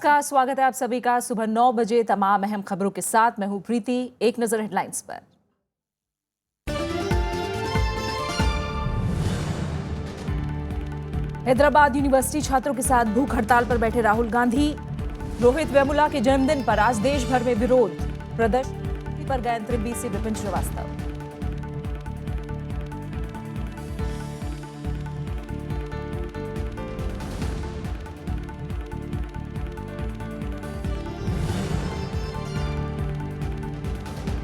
नमस्कार, स्वागत है आप सभी का सुबह 9 बजे तमाम अहम खबरों के साथ। मैं हूं प्रीति। एक नजर हेडलाइंस पर। हैदराबाद यूनिवर्सिटी छात्रों के साथ भूख हड़ताल पर बैठे राहुल गांधी। रोहित वेमुला के जन्मदिन पर आज देश भर में विरोध प्रदर्शन पर गए अंतरिम बीसी विपिन श्रीवास्तव।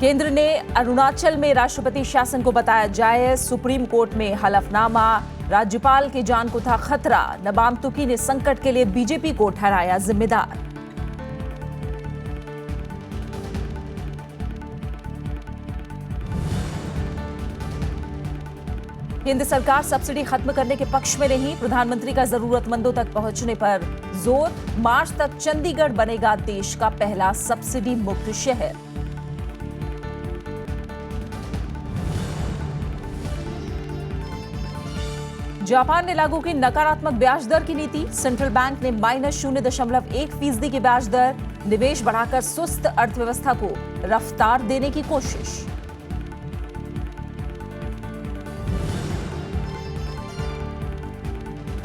केंद्र ने अरुणाचल में राष्ट्रपति शासन को बताया जायज। सुप्रीम कोर्ट में हलफनामा। राज्यपाल की जान को था खतरा। नबाम तुकी ने संकट के लिए बीजेपी को ठहराया जिम्मेदार। केंद्र सरकार सब्सिडी खत्म करने के पक्ष में नहीं। प्रधानमंत्री का जरूरतमंदों तक पहुंचने पर जोर। मार्च तक चंडीगढ़ बनेगा देश का पहला सब्सिडी मुक्त शहर। जापान ने लागू की नकारात्मक ब्याज दर की नीति। सेंट्रल बैंक ने -0.1% की ब्याज दर। निवेश बढ़ाकर सुस्त अर्थव्यवस्था को रफ्तार देने की कोशिश।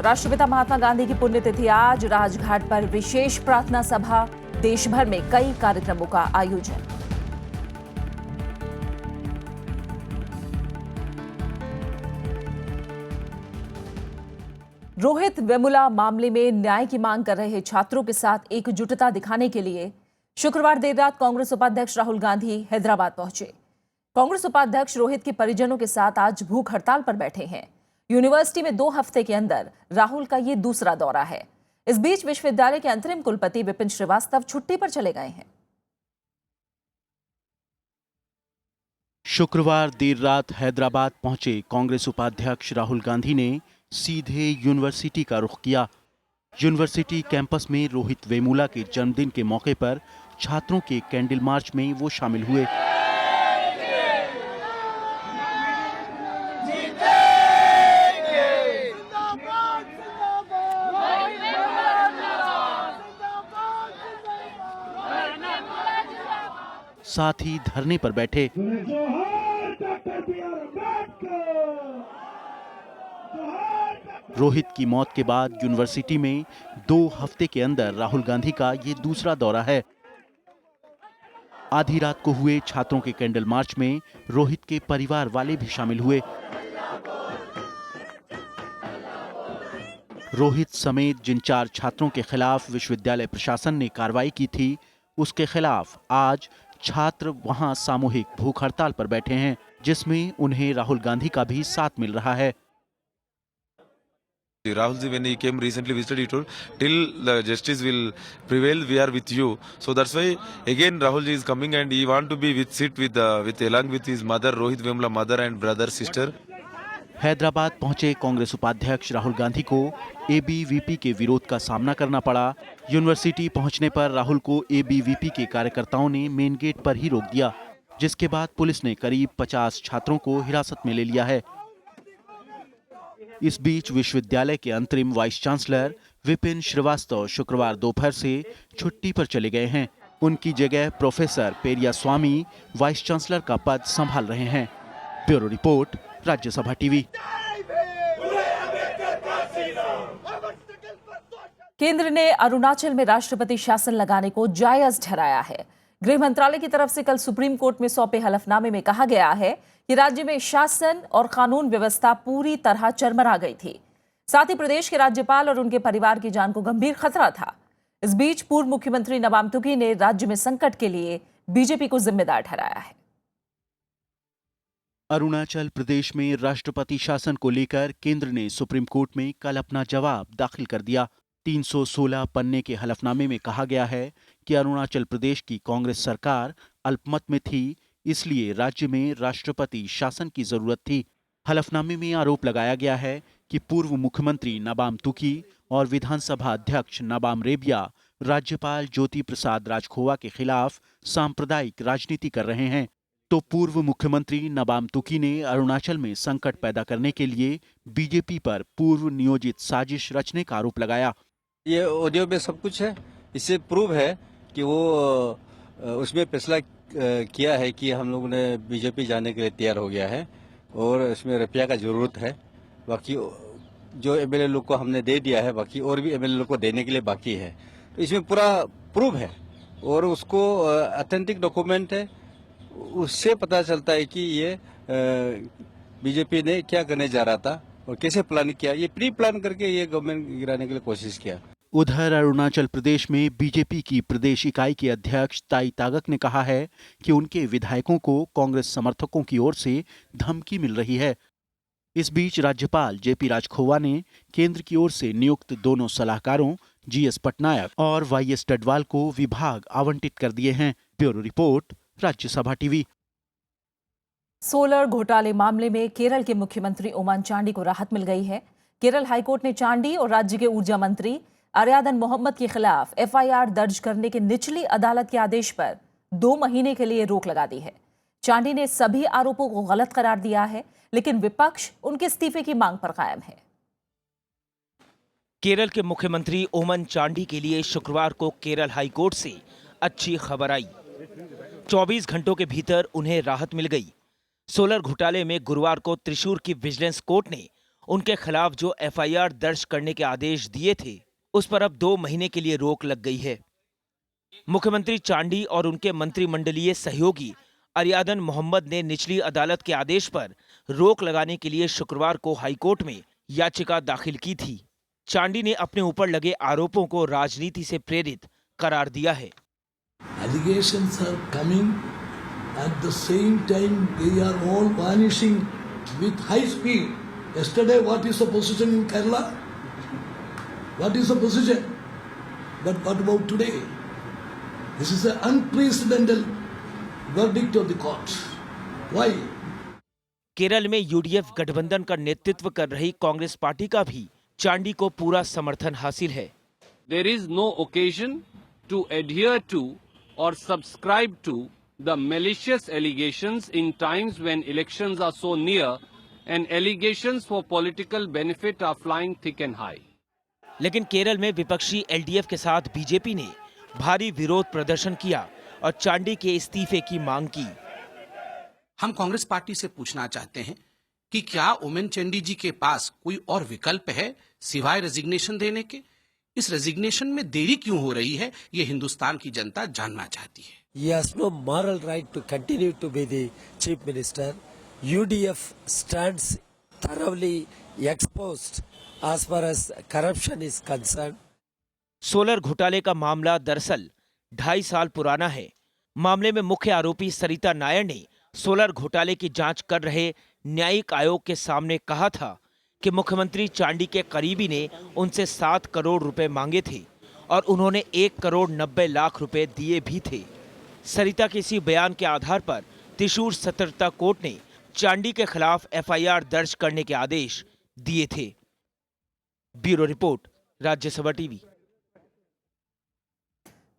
राष्ट्रपिता महात्मा गांधी की पुण्यतिथि आज। राजघाट पर विशेष प्रार्थना सभा। देश भर में कई कार्यक्रमों का आयोजन। रोहित वेमुला मामले में न्याय की मांग कर रहे छात्रों के साथ एकजुटता दिखाने के लिए शुक्रवार देर रात कांग्रेस उपाध्यक्ष राहुल गांधी हैदराबाद पहुंचे। कांग्रेस उपाध्यक्ष रोहित के परिजनों के साथ आज भूख हड़ताल पर बैठे हैं। यूनिवर्सिटी में 2 हफ्ते के अंदर राहुल का ये दूसरा दौरा है। इस बीच विश्वविद्यालय के अंतरिम कुलपति विपिन श्रीवास्तव छुट्टी पर चले गए हैं। शुक्रवार देर रात हैदराबाद पहुंचे कांग्रेस उपाध्यक्ष राहुल गांधी ने सीधे यूनिवर्सिटी का रुख किया। यूनिवर्सिटी कैंपस में रोहित वेमुला के जन्मदिन के मौके पर छात्रों के कैंडल मार्च में वो शामिल हुए। साथ ही धरने पर बैठे। रोहित की मौत के बाद यूनिवर्सिटी में 2 हफ्ते के अंदर राहुल गांधी का ये दूसरा दौरा है। आधी रात को हुए छात्रों के कैंडल मार्च में रोहित के परिवार वाले भी शामिल हुए। रोहित समेत जिन 4 छात्रों के खिलाफ विश्वविद्यालय प्रशासन ने कार्रवाई की थी, उसके खिलाफ आज छात्र वहां सामूहिक भूख हड़ताल पर बैठे हैं, जिसमें उन्हें राहुल गांधी का भी साथ मिल रहा है। Rahul ji, when he came recently visited, he told, till the justice will prevail, we are with you. So that's why again Rahul ji is coming and he want to be sit with along with his mother, Rohit Vemula mother and brother sister. Hyderabad पहुंचे कांग्रेस उपाध्यक्ष राहुल गांधी को ABVP के विरोध का सामना करना पड़ा। University पहुंचने पर राहुल को एबीवीपी के कार्यकर्ताओं ने मेन गेट पर ही रोक दिया, जिसके बाद पुलिस ने करीब 50 छात्रों को हिरासत में ले लिया है। इस बीच विश्वविद्यालय के अंतरिम वाइस चांसलर विपिन श्रीवास्तव शुक्रवार दोपहर से छुट्टी पर चले गए हैं। उनकी जगह प्रोफेसर पेरिया स्वामी वाइस चांसलर का पद संभाल रहे हैं। Bureau report, Rajya Sabha TV. केंद्र ने अरुणाचल में राष्ट्रपति शासन लगाने को जायज ठहराया है। गृह मंत्रालय की तरफ से कल सुप्रीम कोर्ट में सौंपे हलफनामे में कहा गया है कि राज्य में शासन और कानून व्यवस्था पूरी तरह चरमरा गई थी। साथ ही प्रदेश के राज्यपाल और उनके परिवार की जान को गंभीर खतरा था। इस बीच पूर्व मुख्यमंत्री नबाम तुकी ने राज्य में संकट के लिए बीजेपी को जिम्मेदार ठहराया है। अरुणाचल प्रदेश में राष्ट्रपति शासन को लेकर केंद्र ने सुप्रीम कोर्ट में कल अपना जवाब दाखिल कर दिया। 316 पन्ने के हलफनामे में कहा गया है कि अरुणाचल प्रदेश की कांग्रेस सरकार अल्पमत में थी, इसलिए राज्य में राष्ट्रपति शासन की जरूरत थी। हलफनामे में आरोप लगाया गया है कि पूर्व मुख्यमंत्री नबाम तुकी और विधानसभा अध्यक्ष नबाम रेबिया राज्यपाल ज्योति प्रसाद राजखोवा के खिलाफ सांप्रदायिक राजनीति कर रहे हैं। तो पूर्व मुख्यमंत्री नबाम तुकी ने अरुणाचल में संकट पैदा करने के लिए बीजेपी पर पूर्व नियोजित साजिश रचने का आरोप लगाया। ये ऑडियो में सब कुछ है। इससे प्रूव है कि वो उसमें फैसला किया है कि हम लोगों ने बीजेपी जाने के लिए तैयार हो गया है और इसमें रुपया का जरूरत है। बाकी जो एमएलए लोग को हमने दे दिया है, बाकी और भी एमएलए लोग को देने के लिए बाकी है। तो इसमें पूरा प्रूव है और उसको ऑथेंटिक डॉक्यूमेंट है, उससे पता चलता है कि ये बीजेपी ने क्या करने जा रहा था और कैसे प्लान किया। ये प्री प्लान करके ये गवर्नमेंट गिराने के लिए कोशिश किया। उधर अरुणाचल प्रदेश में बीजेपी की प्रदेश इकाई के अध्यक्ष ताई तागक ने कहा है कि उनके विधायकों को कांग्रेस समर्थकों की ओर से धमकी मिल रही है। इस बीच राज्यपाल जेपी राजखोवा ने केंद्र की ओर से नियुक्त दोनों सलाहकारों जीएस पटनायक और वाईएस डडवाल को विभाग आवंटित कर दिए हैं। Bureau report, Rajya Sabha TV. Solar घोटाले मामले में केरल के मुख्यमंत्री ओमान चांडी को राहत मिल गई है। केरल हाईकोर्ट ने चांडी और राज्य के ऊर्जा मंत्री अरियादन मोहम्मद के खिलाफ एफआईआर दर्ज करने के निचली अदालत के आदेश पर 2 महीने के लिए रोक लगा दी है। चांडी ने सभी आरोपों को गलत करार दिया है, लेकिन विपक्ष उनके इस्तीफे की मांग पर कायम है। केरल के मुख्यमंत्री ओमन चांडी के लिए शुक्रवार को केरल हाईकोर्ट से अच्छी खबर आई। 24 घंटों के भीतर उन्हें राहत मिल गई। सोलर घोटाले में गुरुवार को त्रिशूर की विजिलेंस कोर्ट ने उनके खिलाफ जो एफआईआर दर्ज करने के आदेश दिए थे, उस पर अब 2 महीने के लिए रोक लग गई है। मुख्यमंत्री चांडी और उनके मंत्रिमंडलीय सहयोगी अरियादन मोहम्मद ने निचली अदालत के आदेश पर रोक लगाने के लिए शुक्रवार को हाईकोर्ट में याचिका दाखिल की थी। चांडी ने अपने ऊपर लगे आरोपों को राजनीति से प्रेरित करार दिया है। Allegations are coming at the same time they are all vanishing with high speed. Yesterday, what is the position in Kerala? What is the position? But what about today? This is an unprecedented verdict of the court. Why? Kerala में UDF गठबंधन का नेतृत्व कर रही Congress party का भी चांडी को पूरा समर्थन हासिल है। There is no occasion to adhere to or subscribe to the malicious allegations in times when elections are so near and allegations for political benefit are flying thick and high. लेकिन केरल में विपक्षी एलडीएफ के साथ BJP ने भारी विरोध प्रदर्शन किया और चांडी के इस्तीफे की मांग की। हम कांग्रेस पार्टी से पूछना चाहते हैं कि क्या ओमन चांडी जी के पास कोई और विकल्प है सिवाय रेजिग्नेशन देने के? इस रेजिग्नेशन में देरी क्यों हो रही है, ये हिंदुस्तान की जनता जानना चाहती है। He has no moral right to continue to be the chief minister. UDF stands thoroughly exposed as far as corruption is concerned. Solar घोटाले का मामला दरअसल 2.5 साल पुराना है। मामले में मुख्य आरोपी सरिता नायर ने सोलर घोटाले की जांच कर रहे न्यायिक आयोग के सामने कहा था कि मुख्यमंत्री चांडी के करीबी ने उनसे 7 करोड़ रुपए मांगे थे और उन्होंने 1 करोड़ 90 लाख रुपए दिए भी थे। सरिता के इसी बयान के आधार पर त्रिशूर सतर्कता कोर्ट ने चांडी के खिलाफ एफआईआर दर्ज करने के आदेश दिए थे। Bureau report, Rajya Sabha TV.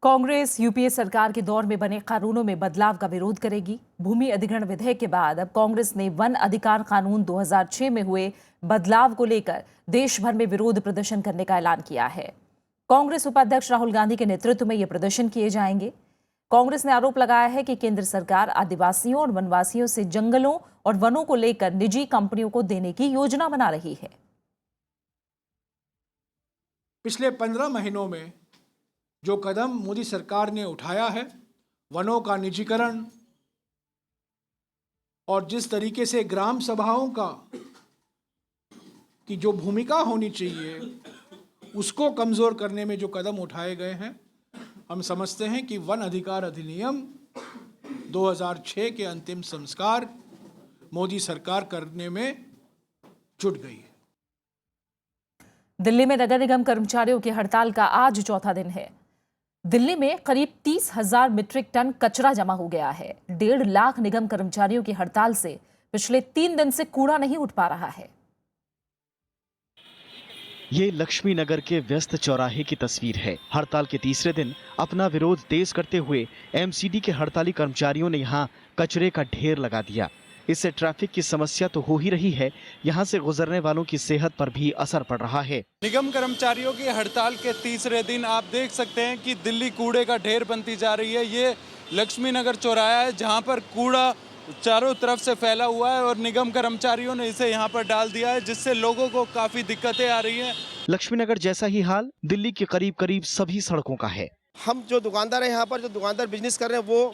Congress UPA सरकार के दौर में बने कानूनों में बदलाव का विरोध करेगी। भूमि अधिग्रहण विधेयक के बाद अब कांग्रेस ने वन अधिकार कानून 2006 में हुए बदलाव को लेकर देश भर में विरोध प्रदर्शन करने का ऐलान किया है। कांग्रेस उपाध्यक्ष राहुल गांधी के नेतृत्व में ये प्रदर्शन किए जाएंगे। कांग्रेस ने आरोप लगाया है कि केंद्र सरकार आदिवासियों और वनवासियों से जंगलों और वनों को लेकर निजी कंपनियों को देने की योजना बना रही है। पिछले 15 महीनों में जो कदम मोदी सरकार ने उठाया है, वनों का निजीकरण और जिस तरीके से ग्राम सभाओं का की जो भूमिका होनी चाहिए उसको कमजोर करने में जो कदम उठाए गए हैं, हम समझते हैं कि वन अधिकार अधिनियम 2006 के अंतिम संस्कार मोदी सरकार करने में जुट गई है। दिल्ली में नगर निगम कर्मचारियों की हड़ताल का आज चौथा दिन है। दिल्ली में करीब 30,000 मीट्रिक टन कचरा जमा हो गया है। 1.5 लाख निगम कर्मचारियों की हड़ताल से पिछले 3 दिन से कूड़ा नहीं उठ पा रहा है। ये लक्ष्मी नगर के व्यस्त चौराहे की तस्वीर है। हड़ताल के तीसरे दिन अपना विरोध तेज करते हुए एमसीडी के हड़ताली कर्मचारियों ने यहाँ कचरे का ढेर लगा दिया। इससे ट्रैफिक की समस्या तो हो ही रही है, यहाँ से गुजरने वालों की सेहत पर भी असर पड़ रहा है। निगम कर्मचारियों की हड़ताल के तीसरे दिन आप देख सकते हैं कि दिल्ली कूड़े का ढेर बनती जा रही है। ये लक्ष्मी नगर चौराहा है जहाँ पर कूड़ा चारों तरफ से फैला हुआ है और निगम कर्मचारियों ने इसे यहाँ पर डाल दिया है, जिससे लोगों को काफी दिक्कतें आ रही हैं। लक्ष्मी नगर जैसा ही हाल दिल्ली के करीब करीब सभी सड़कों का है। हम जो दुकानदार हैं यहाँ पर, जो दुकानदार बिजनेस कर रहे हैं, वो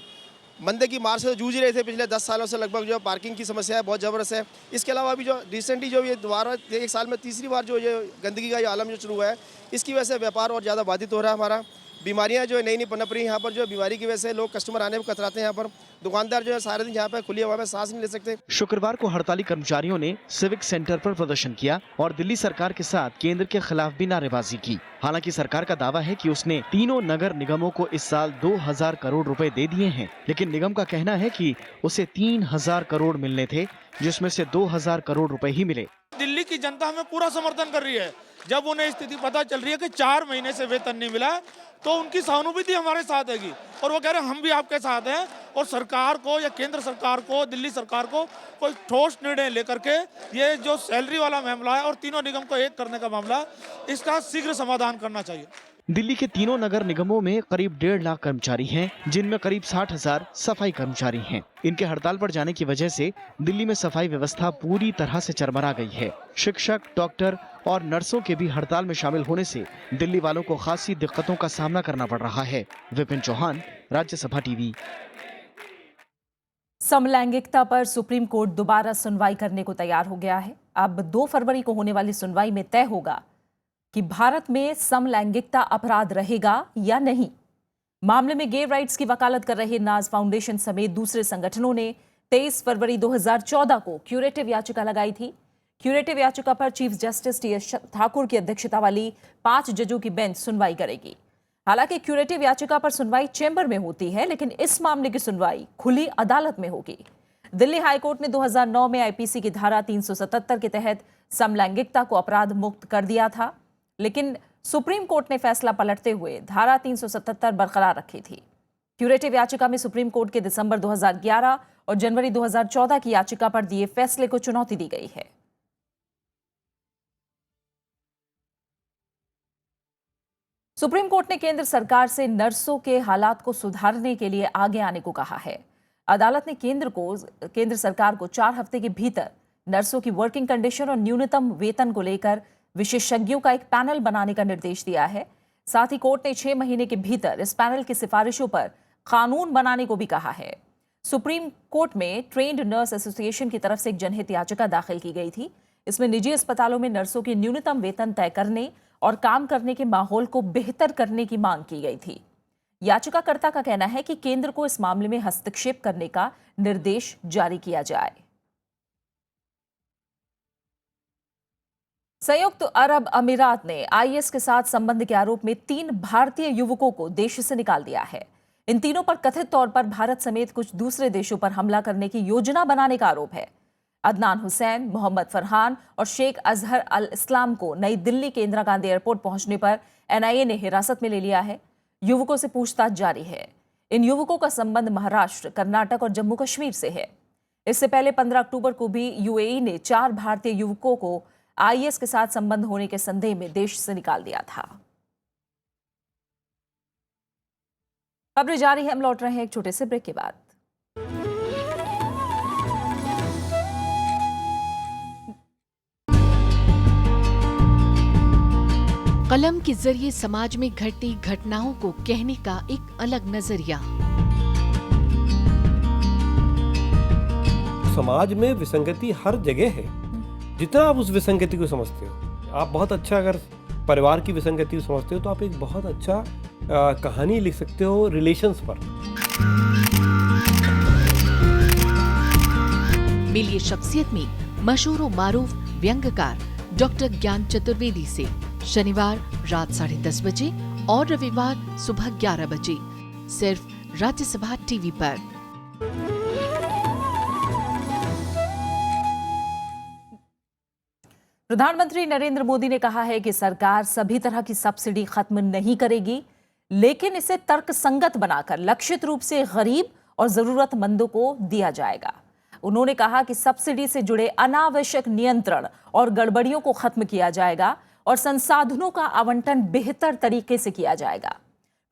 मंदे की मार से जूझ रहे थे पिछले 10 सालों से लगभग। जो पार्किंग की समस्या है बहुत ज़बरदस्त है। इसके अलावा अभी जो रिसेंटली जो ये दोबारा 1 साल में तीसरी बार जो ये गंदगी का ये आलम जो शुरू हुआ है, इसकी वजह से व्यापार और ज़्यादा बाधित हो रहा है हमारा। बीमारियां जो नई नई पनप रही हैं यहाँ पर, जो बीमारी की वजह से लोग कस्टमर आने में कतराते हैं। यहाँ पर दुकानदार जो है सारे दिन यहाँ पर खुली हवा में सांस नहीं ले सकते। शुक्रवार को हड़ताली कर्मचारियों ने सिविक सेंटर पर प्रदर्शन किया और दिल्ली सरकार के साथ केंद्र के खिलाफ भी नारेबाजी की। हालांकि सरकार का दावा है कि उसने तीनों नगर निगमों को इस साल 2000 करोड़ रुपए दे दिए हैं, लेकिन निगम का कहना है कि उसे 3000 करोड़ मिलने थे, जिसमें से 2000 करोड़ रुपए ही मिले। दिल्ली की जनता हमें पूरा समर्थन कर रही है। जब उन्हें स्थिति पता चल रही है कि 4 महीने से वेतन नहीं मिला, तो उनकी सहानुभूति हमारे साथ हैगी और वो कह रहे हैं हम भी आपके साथ हैं। और सरकार को या केंद्र सरकार को, दिल्ली सरकार को कोई ठोस निर्णय लेकर के ये जो सैलरी वाला मामला है और तीनों निगम को एक करने का मामला, इसका शीघ्र समाधान करना चाहिए। दिल्ली के तीनों नगर निगमों में करीब 1.5 लाख कर्मचारी हैं, जिनमें करीब 60,000 सफाई कर्मचारी हैं। इनके हड़ताल पर जाने की वजह से दिल्ली में सफाई व्यवस्था पूरी तरह से चरमरा गई है। शिक्षक, डॉक्टर और नर्सों के भी हड़ताल में शामिल होने से दिल्ली वालों को खासी दिक्कतों का सामना करना पड़ रहा है। विपिन चौहान, राज्यसभा टीवी। समलैंगिकता पर सुप्रीम कोर्ट दोबारा सुनवाई करने को तैयार हो गया है। अब 2 फरवरी को होने वाली सुनवाई में तय होगा कि भारत में समलैंगिकता अपराध रहेगा या नहीं। मामले में गे राइट्स की वकालत कर रहे नाज फाउंडेशन समेत दूसरे संगठनों ने 23 फरवरी 2014 को क्यूरेटिव याचिका लगाई थी। क्यूरेटिव याचिका पर चीफ जस्टिस टी.एस. ठाकुर की अध्यक्षता वाली 5 जजों की बेंच सुनवाई करेगी। हालांकि क्यूरेटिव याचिका पर सुनवाई चैम्बर में होती है, लेकिन इस मामले की सुनवाई खुली अदालत में होगी। दिल्ली हाईकोर्ट ने 2009 में आईपीसी की धारा 377 के तहत समलैंगिकता को अपराध मुक्त कर दिया था, लेकिन सुप्रीम कोर्ट ने फैसला पलटते हुए धारा 377 बरकरार रखी थी। क्यूरेटिव याचिका में सुप्रीम कोर्ट के दिसंबर 2011 और जनवरी 2014 की याचिका पर दिए फैसले को चुनौती दी गई है। सुप्रीम कोर्ट ने केंद्र सरकार से नर्सों के हालात को सुधारने के लिए आगे आने को कहा है। अदालत ने केंद्र सरकार को 4 हफ्ते के भीतर नर्सों की वर्किंग कंडीशन और न्यूनतम वेतन को लेकर विशेषज्ञों का एक पैनल बनाने का निर्देश दिया है। साथ ही कोर्ट ने 6 महीने के भीतर इस पैनल की सिफारिशों पर कानून बनाने को भी कहा है। सुप्रीम कोर्ट में ट्रेंड नर्स एसोसिएशन की तरफ से एक जनहित याचिका दाखिल की गई थी। इसमें निजी अस्पतालों में नर्सों की न्यूनतम वेतन तय करने और काम करने के माहौल को बेहतर करने की मांग की गई थी। याचिकाकर्ता का कहना है कि केंद्र को इस मामले में हस्तक्षेप करने का निर्देश जारी किया जाए। संयुक्त अरब अमीरात ने आईएस के साथ संबंध के आरोप में 3 भारतीय युवकों को देश से निकाल दिया है। इन तीनों पर कथित तौर पर भारत समेत कुछ दूसरे देशों पर हमला करने की योजना बनाने का आरोप है। अदनान हुसैन, मोहम्मद फरहान और शेख अजहर अल इस्लाम को नई दिल्ली के इंदिरा गांधी एयरपोर्ट पहुंचने पर एनआईए ने हिरासत में ले लिया है। युवकों से पूछताछ जारी है। इन युवकों का संबंध महाराष्ट्र, कर्नाटक और जम्मू कश्मीर से है। इससे पहले 15 अक्टूबर को भी यूएई ने 4 भारतीय युवकों को आईएस के साथ संबंध होने के संदेह में देश से निकाल दिया था। खबरें जारी है, हम लौट रहे हैं एक छोटे से ब्रेक के बाद। कलम के जरिए समाज में घटती घटनाओं को कहने का एक अलग नजरिया। समाज में विसंगति हर जगह है। जितना आप उस विसंगति को समझते हो, आप बहुत अच्छा, अगर परिवार की विसंगति को समझते हो तो आप एक बहुत अच्छा कहानी लिख सकते हो रिलेशंस पर। मिलिए शख्सियत में मशहूर व मारूफ व्यंग्यकार डॉक्टर ज्ञान चतुर्वेदी से शनिवार रात 10:30 बजे और रविवार सुबह 11 बजे सिर्फ राज्यसभा टीवी पर। प्रधानमंत्री नरेंद्र मोदी ने कहा है कि सरकार सभी तरह की सब्सिडी खत्म नहीं करेगी, लेकिन इसे तर्कसंगत बनाकर लक्षित रूप से गरीब और जरूरतमंदों को दिया जाएगा। उन्होंने कहा कि सब्सिडी से जुड़े अनावश्यक नियंत्रण और गड़बड़ियों को खत्म किया जाएगा और संसाधनों का आवंटन बेहतर तरीके से किया जाएगा।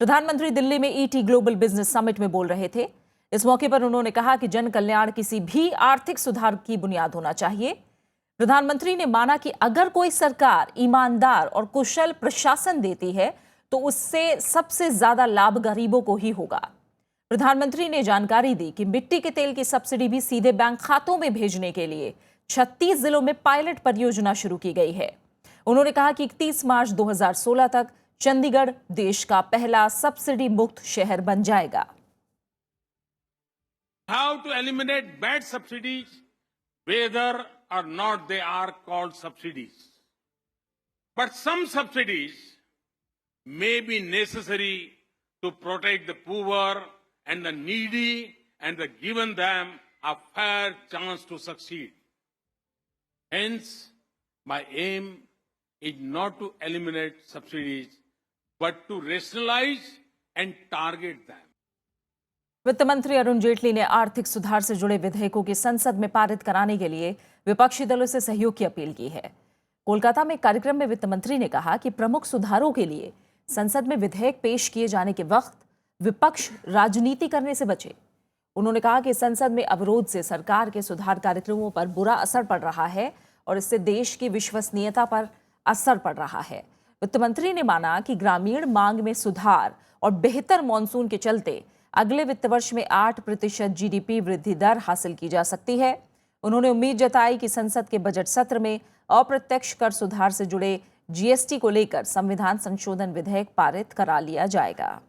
प्रधानमंत्री दिल्ली में ईटी ग्लोबल बिजनेस समिट में बोल रहे थे। इस मौके पर उन्होंने कहा कि जन कल्याण किसी भी आर्थिक सुधार की बुनियाद होना चाहिए। प्रधानमंत्री ने माना कि अगर कोई सरकार ईमानदार और कुशल प्रशासन देती है तो उससे सबसे ज्यादा लाभ गरीबों को ही होगा। प्रधानमंत्री ने जानकारी दी कि मिट्टी के तेल की सब्सिडी भी सीधे बैंक खातों में भेजने के लिए 36 जिलों में पायलट परियोजना शुरू की गई है। उन्होंने कहा कि 31 मार्च 2016 तक चंडीगढ़ देश का पहला सब्सिडी मुक्त शहर बन जाएगा। How to eliminate bad subsidies, whether or not they are called subsidies. But some subsidies may be necessary to protect the poor and the needy and the given them a fair chance to succeed. Hence, my aim is not to eliminate subsidies, but to rationalize and target them. वित्त मंत्री अरुण जेटली ने आर्थिक सुधार से जुड़े विधेयकों की संसद में पारित कराने के लिए विपक्षी दलों से सहयोग की अपील की है। कोलकाता में एक कार्यक्रम में वित्त मंत्री ने कहा कि प्रमुख सुधारों के लिए संसद में विधेयक पेश किए जाने के वक्त विपक्ष राजनीति करने से बचे। उन्होंने कहा कि संसद में अवरोध से सरकार के सुधार कार्यक्रमों पर बुरा असर पड़ रहा है और इससे देश की विश्वसनीयता पर असर पड़ रहा है। वित्त मंत्री ने माना कि ग्रामीण मांग में सुधार और बेहतर मॉनसून के चलते अगले वित्त वर्ष में 8% जीडीपी वृद्धि दर हासिल की जा सकती है। उन्होंने उम्मीद जताई कि संसद के बजट सत्र में अप्रत्यक्ष कर सुधार से जुड़े जीएसटी को लेकर संविधान संशोधन विधेयक पारित करा लिया जाएगा।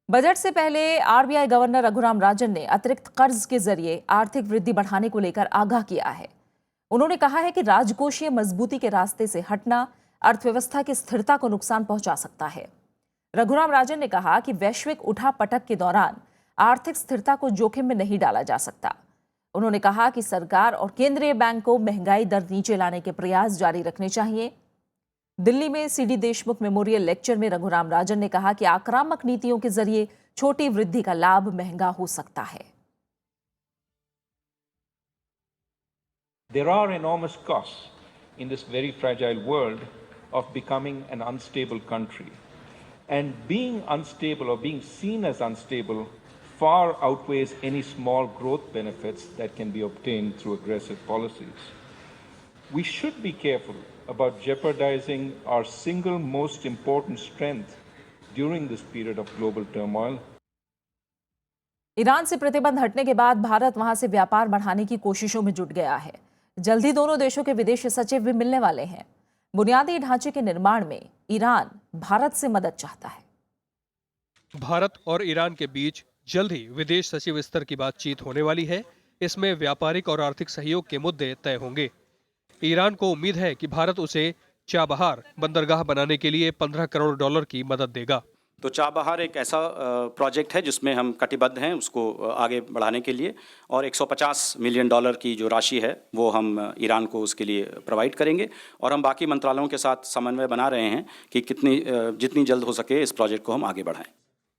बजट से पहले आरबीआई गवर्नर रघुराम राजन ने अतिरिक्त कर्ज के जरिए आर्थिक वृद्धि बढ़ाने को लेकर आगाह किया है। उन्होंने कहा है कि राजकोषीय मजबूती के रास्ते से हटना अर्थव्यवस्था की स्थिरता को नुकसान पहुंचा सकता है। रघुराम राजन ने कहा कि वैश्विक उठापटक के दौरान आर्थिक स्थिरता को जोखिम में नहीं डाला जा सकता। उन्होंने कहा कि सरकार और केंद्रीय बैंक को महंगाई दर नीचे लाने के प्रयास जारी रखने चाहिए। दिल्ली में सीडी देशमुख मेमोरियल लेक्चर में रघुराम राजन ने कहा कि आक्रामक नीतियों के जरिए छोटी वृद्धि का लाभ महंगा हो सकता है। There are enormous costs in this very fragile world of becoming an unstable country. And being unstable or being seen as unstable far outweighs any small growth benefits that can be obtained through aggressive policies. We should be careful about jeopardizing our single most important strength during this period of global turmoil. Iran से प्रतिबंध हटने के बाद भारत वहां से व्यापार बढ़ाने की कोशिशों में जुट गया है। जल्द ही दोनों देशों के विदेश सचिव भी मिलने वाले हैं। बुनियादी ढांचे के निर्माण में ईरान भारत से मदद चाहता है। भारत और ईरान के बीच जल्द ही विदेश सचिव स्तर की बातचीत होने वाली है। इसमें व्यापारिक और आर्थिक सहयोग के मुद्दे तय होंगे। ईरान को उम्मीद है कि भारत उसे चाबहार बंदरगाह बनाने के लिए $15 करोड़ की मदद देगा। तो चाबहार एक ऐसा प्रोजेक्ट है जिसमें हम कटिबद्ध हैं उसको आगे बढ़ाने के लिए, और $150 मिलियन की जो राशि है वो हम ईरान को उसके लिए प्रोवाइड करेंगे। और हम बाकी मंत्रालयों के साथ समन्वय बना रहे हैं कि जितनी जल्द हो सके इस प्रोजेक्ट को हम आगे बढ़ाएं।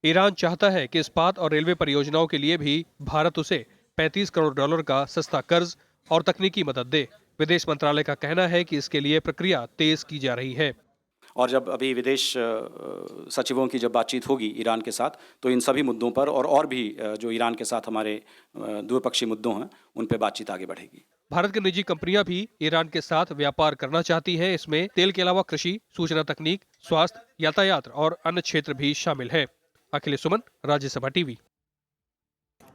ईरान चाहता है कि इस्पात और रेलवे परियोजनाओं के लिए भी भारत उसे $35 करोड़ का सस्ता कर्ज और तकनीकी मदद दे। विदेश मंत्रालय का कहना है कि इसके लिए प्रक्रिया तेज की जा रही है। और जब अभी विदेश सचिवों की जब बातचीत होगी ईरान के साथ, तो इन सभी मुद्दों पर और भी जो ईरान के साथ हमारे द्विपक्षीय मुद्दों हैं उन पर बातचीत आगे बढ़ेगी। भारत की निजी कंपनियां भी ईरान के साथ व्यापार करना चाहती हैं। इसमें तेल के अलावा कृषि, सूचना तकनीक, स्वास्थ्य, यातायात और अन्य क्षेत्र भी शामिल है। अखिलेश सुमन, राज्यसभा टीवी।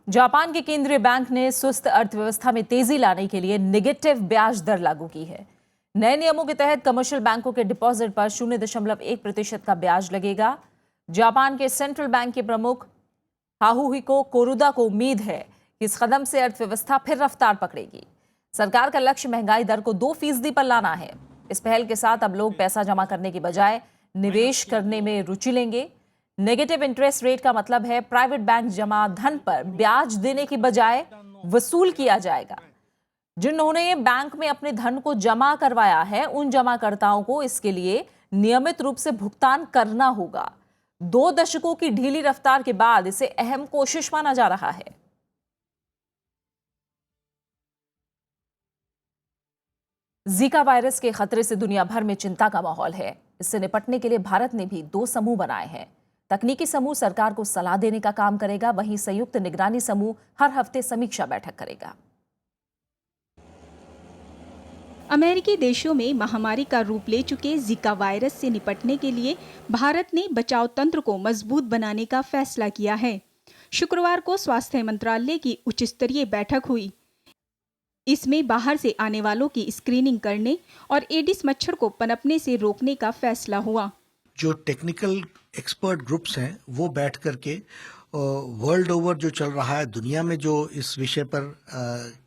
जापान के केंद्रीय बैंक ने सुस्त अर्थव्यवस्था में तेजी लाने के लिए नेगेटिव ब्याज दर लागू की है। नए नियमों के तहत कमर्शियल बैंकों के डिपॉजिट पर 0.1% का ब्याज लगेगा। जापान के सेंट्रल बैंक के प्रमुख हारुहिको कोरुदा को उम्मीद है कि इस कदम से अर्थव्यवस्था फिर रफ्तार पकड़ेगी। सरकार का लक्ष्य महंगाई दर को 2% पर लाना है। इस पहल के साथ अब लोग पैसा जमा करने की बजाय निवेश करने में रुचि लेंगे। नेगेटिव इंटरेस्ट रेट का मतलब है प्राइवेट बैंक जमा धन पर ब्याज देने की बजाय वसूल किया जाएगा। जिन्होंने बैंक में अपने धन को जमा करवाया है उन जमाकर्ताओं को इसके लिए नियमित रूप से भुगतान करना होगा। 2 दशकों की ढीली रफ्तार के बाद इसे अहम कोशिश माना जा रहा है। जीका वायरस के खतरे से दुनिया भर में चिंता का माहौल है। इससे निपटने के लिए भारत ने भी 2 समूह बनाए हैं। तकनीकी समूह सरकार को सलाह देने का काम करेगा, वहीं संयुक्त निगरानी समूह हर हफ्ते समीक्षा बैठक करेगा। अमेरिकी देशों में महामारी का रूप ले चुके जीका वायरस से निपटने के लिए भारत ने बचाव तंत्र को मजबूत बनाने का फैसला किया है। शुक्रवार को स्वास्थ्य मंत्रालय की उच्च स्तरीय बैठक हुई। इसमें बाहर से आने वालों की स्क्रीनिंग करने और एडिस मच्छर को पनपने से रोकने का फैसला हुआ। जो टेक्निकल एक्सपर्ट ग्रुप्स हैं वो बैठ करके वर्ल्ड ओवर जो चल रहा है, दुनिया में जो इस विषय पर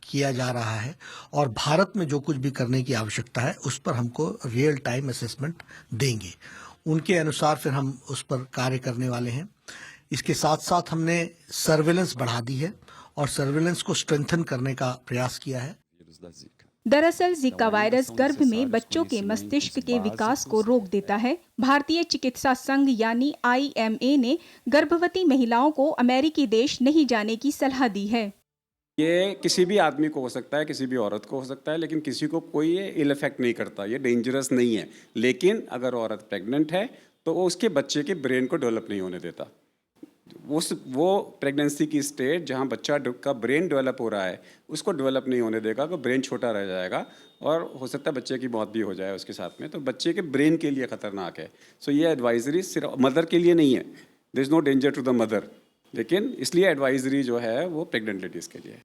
किया जा रहा है और भारत में जो कुछ भी करने की आवश्यकता है उस पर हमको रियल टाइम असेसमेंट देंगे। उनके अनुसार फिर हम उस पर कार्य करने वाले हैं। इसके साथ साथ हमने सर्वेलेंस बढ़ा दी है और सर्वेलेंस को स्ट्रेंथन करने का प्रयास किया है। दरअसल जीका वायरस गर्भ में बच्चों के मस्तिष्क के विकास को रोक देता है। भारतीय चिकित्सा संघ यानी IMA ने गर्भवती महिलाओं को अमेरिकी देश नहीं जाने की सलाह दी है। ये किसी भी आदमी को हो सकता है, किसी भी औरत को हो सकता है, लेकिन किसी को कोई ये इल इफेक्ट नहीं करता, ये डेंजरस नहीं है। लेकिन अगर औरत प्रेग्नेंट है तो वो उसके बच्चे के ब्रेन को डेवलप नहीं होने देता। वो प्रेगनेंसी की स्टेज जहाँ बच्चा का ब्रेन डेवलप हो रहा है उसको डेवलप नहीं होने देगा, तो ब्रेन छोटा रह जाएगा और हो सकता है बच्चे की मौत भी हो जाए उसके साथ में। तो बच्चे के ब्रेन के लिए खतरनाक है। सो ये एडवाइजरी सिर्फ मदर के लिए नहीं है, there is no danger to the mother, लेकिन इसलिए एडवाइजरी जो है वो प्रेग्नेंट लेडीज के लिए है।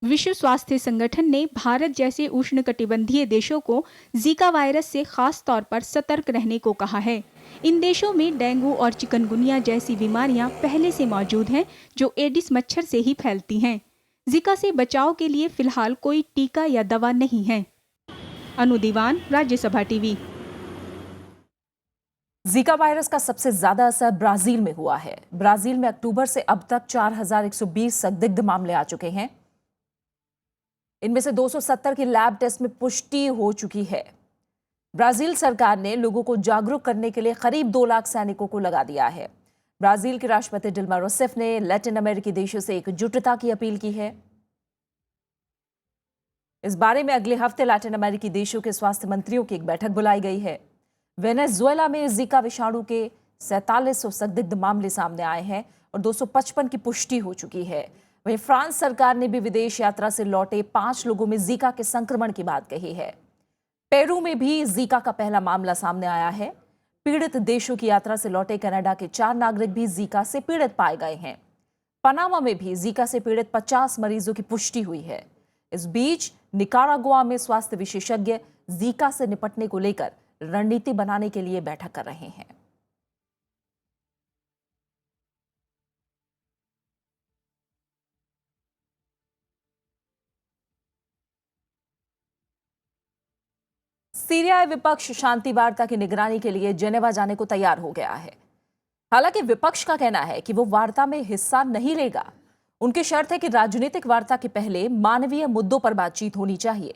विश्व स्वास्थ्य संगठन ने भारत जैसे उष्णकटिबंधीय देशों को जीका वायरस से खास तौर पर सतर्क रहने को कहा है। इन देशों में डेंगू और चिकनगुनिया जैसी बीमारियां पहले से मौजूद हैं, जो एडिस मच्छर से ही फैलती हैं। जीका से बचाव के लिए फिलहाल कोई टीका या दवा नहीं है। अनु दीवान, राज्यसभा टीवी। जीका वायरस का सबसे ज्यादा असर ब्राजील में हुआ है। ब्राजील में अक्टूबर से अब तक 4120 संदिग्ध मामले आ चुके हैं। इनमें से 270 की लैब टेस्ट में पुष्टि हो चुकी है। ब्राजील सरकार ने लोगों को जागरूक करने के लिए करीब 2 लाख सैनिकों को लगा दिया है। ब्राजील के राष्ट्रपति डिल्मा रूसेफ ने लैटिन अमेरिकी देशों से एकजुटता की अपील की है। इस बारे में अगले हफ्ते लैटिन अमेरिकी देशों के स्वास्थ्य मंत्रियों की एक बैठक बुलाई गई है। वेनेजुएला में जीका विषाणु के 4700 संदिग्ध मामले सामने आए हैं और 255 की पुष्टि हो चुकी है। वहीं फ्रांस सरकार ने भी विदेश यात्रा से लौटे 5 लोगों में जीका के संक्रमण की बात कही है। पेरू में भी जीका का पहला मामला सामने आया है। पीड़ित देशों की यात्रा से लौटे कनाडा के 4 नागरिक भी जीका से पीड़ित पाए गए हैं। पनामा में भी जीका से पीड़ित 50 मरीजों की पुष्टि हुई है। इस बीच निकारागुआ में स्वास्थ्य विशेषज्ञ जीका से निपटने को लेकर रणनीति बनाने के लिए बैठक कर रहे हैं। सीरियाई विपक्ष शांति वार्ता की निगरानी के लिए जेनेवा जाने को तैयार हो गया है। हालांकि विपक्ष का कहना है कि वो वार्ता में हिस्सा नहीं लेगा। उनकी शर्त है कि राजनीतिक वार्ता के पहले मानवीय मुद्दों पर बातचीत होनी चाहिए।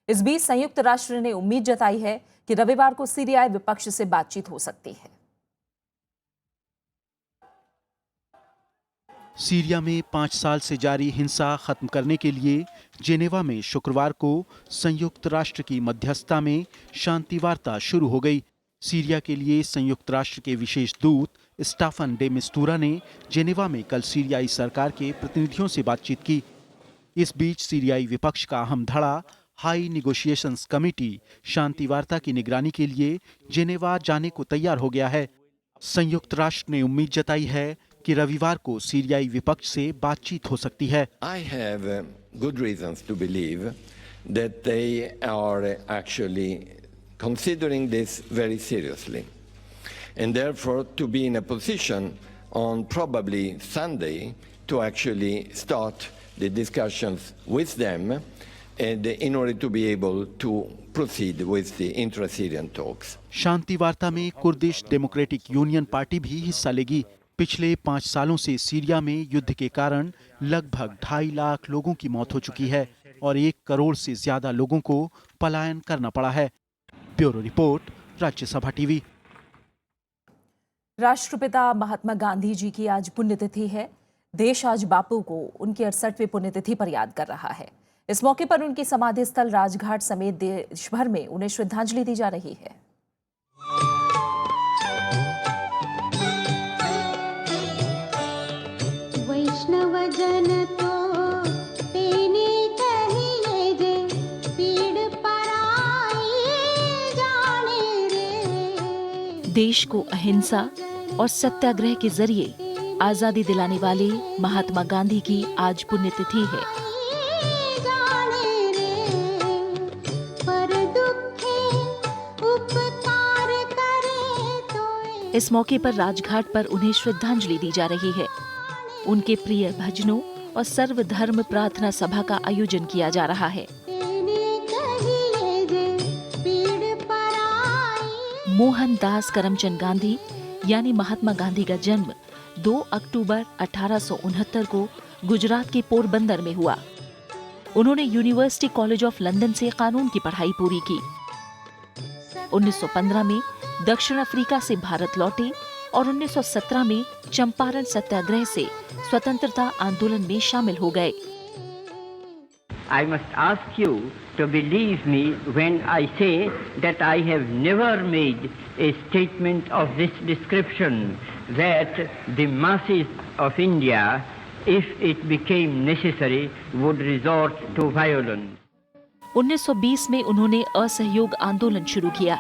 इस बीच संयुक्त राष्ट्र ने उम्मीद जताई है कि रविवार को सीरियाई विपक्ष से बातचीत हो सकती है। सीरिया में 5 साल से जारी हिंसा खत्म करने के लिए जेनेवा में शुक्रवार को संयुक्त राष्ट्र की मध्यस्थता में शांति वार्ता शुरू हो गई। सीरिया के लिए संयुक्त राष्ट्र के विशेष दूत स्टाफन डे मिस्टूरा ने जेनेवा में कल सीरियाई सरकार के प्रतिनिधियों से बातचीत की। इस बीच सीरियाई विपक्ष का अहम धड़ा हाई निगोशिएशंस कमेटी शांति वार्ता की निगरानी के लिए जेनेवा जाने को तैयार हो गया है। संयुक्त राष्ट्र ने उम्मीद जताई है कि रविवार को सीरियाई विपक्ष से बातचीत हो सकती है। I have good reasons to believe that they are actually considering this very seriously, and therefore to be in a position on probably Sunday to actually start the discussions with them and in order to be able to proceed with the intra-Syrian talks. शांति वार्ता में Kurdish democratic union party भी हिस्सा लेगी। पिछले 5 सालों से Syria में युद्ध के कारण लगभग 2.5 लाख लोगों की मौत हो चुकी है और 1 करोड़ से ज्यादा लोगों को पलायन करना पड़ा है। Bureau report, Rajya Sabha TV. राष्ट्रपिता महात्मा गांधी जी की आज पुण्यतिथि है। देश आज बापू को उनकी 68वीं पुण्यतिथि पर याद कर रहा है। इस मौके पर उनकी समाधि स्थल राजघाट समेत देश भर में उन्हें श्रद्धांजलि दी जा रही है। वैष्णव जन तो तेने कहिए जे पीड़ पराई जाने रे। देश को अहिंसा और सत्याग्रह के जरिए आजादी दिलाने वाले महात्मा गांधी की आज पुण्यतिथि है। इस मौके पर राजघाट पर उन्हें श्रद्धांजलि दी जा रही है। उनके प्रिय भजनों और सर्वधर्म प्रार्थना सभा का आयोजन किया जा रहा है। मोहनदास करमचंद गांधी यानी महात्मा गांधी का जन्म 2 अक्टूबर 1869 को गुजरात के पोरबंदर में हुआ। उन्होंने यूनिवर्सिटी कॉलेज ऑफ लंदन से कानून की पढ़ाई पूरी की। 1915 में दक्षिण अफ्रीका से भारत लौटे और 1917 में चंपारण सत्याग्रह से स्वतंत्रता आंदोलन में शामिल हो गए। I must ask you to believe me when I say that I have never made a statement of this description, that the masses of India, if it became necessary, would resort to violence. 1920 में उन्होंने असहयोग आंदोलन शुरू किया,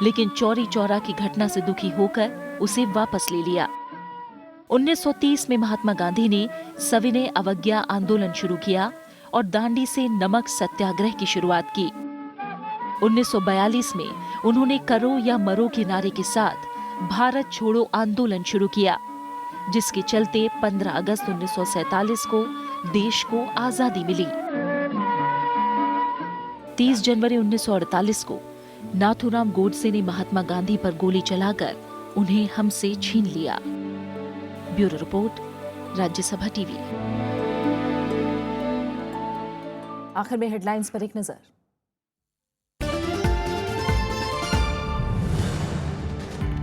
लेकिन चौरी चौरा की घटना से दुखी होकर उसे वापस ले लिया। 1930 में महात्मा गांधी ने सविनय अवज्ञा आंदोलन शुरू किया और दांडी से नमक सत्याग्रह की शुरुआत की। 1942 में उन्होंने करो या मरो के नारे के साथ भारत छोड़ो आंदोलन शुरू किया, जिसके चलते 15 अगस्त 1947 को देश को आजादी मिली। 30 जनवरी 1948 को नाथूराम गोडसे ने महात्मा गांधी पर गोली चलाकर उन्हें हमसे छीन लिया। Bureau report, Rajya Sabha TV. आखिर में हेडलाइंस पर एक नजर।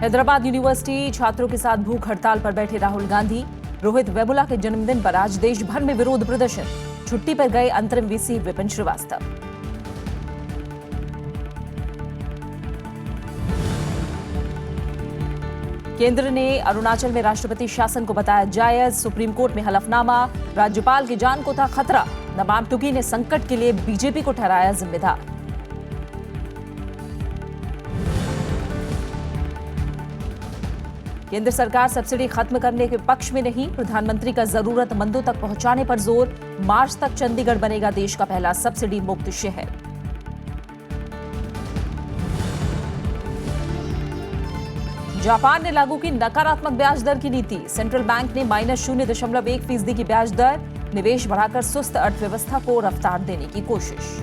हैदराबाद यूनिवर्सिटी छात्रों के साथ भूख हड़ताल पर बैठे राहुल गांधी। रोहित वेमुला के जन्मदिन पर आज देश भर में विरोध प्रदर्शन। छुट्टी पर गए अंतरिम वीसी विपिन श्रीवास्तव। केंद्र ने अरुणाचल में राष्ट्रपति शासन को बताया जायज। सुप्रीम कोर्ट में हलफनामा। राज्यपाल की जान को था खतरा। नबाब टुकी ने संकट के लिए बीजेपी को ठहराया जिम्मेदार। केंद्र सरकार सब्सिडी खत्म करने के पक्ष में नहीं। प्रधानमंत्री का जरूरतमंदों तक पहुंचाने पर जोर। मार्च तक चंडीगढ़ बनेगा देश का पहला सब्सिडी मुक्त शहर। जापान ने लागू की नकारात्मक ब्याज दर की नीति। सेंट्रल बैंक ने -0.1% की ब्याज दर। निवेश बढ़ाकर सुस्त अर्थव्यवस्था को रफ्तार देने की कोशिश।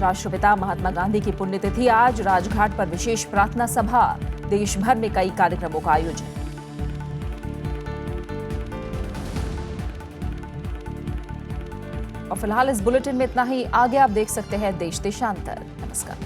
राष्ट्रपिता महात्मा गांधी की पुण्यतिथि आज। राजघाट पर विशेष प्रार्थना सभा। देश भर में कई कार्यक्रमों का आयोजन। और फिलहाल इस बुलेटिन में इतना ही। आगे आप देश देशांतर। नमस्कार।